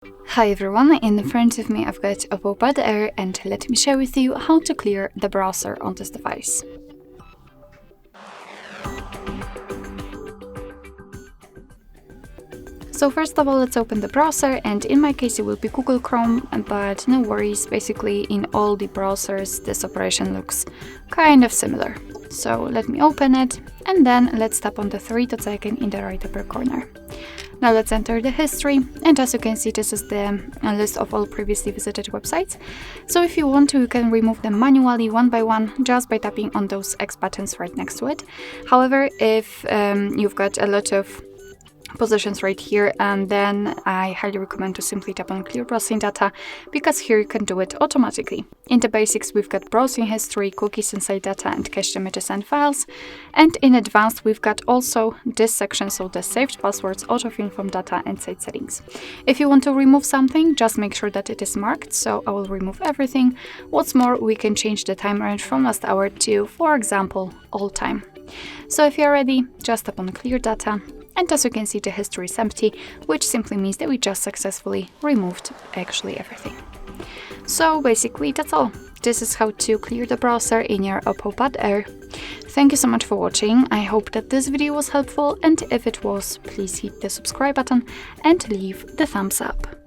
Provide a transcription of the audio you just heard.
Hi everyone, in front of me I've got OPPO Pad Air and let me share with you how to clear the browser on this device. So first of all, let's open the browser, and in my case it will be Google Chrome, but no worries, basically in all the browsers this operation looks kind of similar. So let me open it, and then let's tap on the three dots icon in the right upper corner. Now let's enter the history, and as you can see, this is the list of all previously visited websites. So if you want to, you can remove them manually one by one just by tapping on those X buttons right next to it. However, if you've got a lot of positions right here, and then I highly recommend to simply tap on clear browsing data, because here you can do it automatically. In the basics, we've got browsing history, cookies inside data, and cached images and files. And in advanced, we've got also this section, so the saved passwords, autofill from data, and site settings. If you want to remove something, just make sure that it is marked, so I will remove everything. What's more, we can change the time range from last hour to, for example, all time. So if you're ready, just tap on clear data. And as you can see, the history is empty, which simply means that we just successfully removed actually everything. So basically that's all. This is how to clear the browser in your OPPO Pad Air. Thank you so much for watching. I hope that this video was helpful, and if it was, please hit the subscribe button and leave the thumbs up.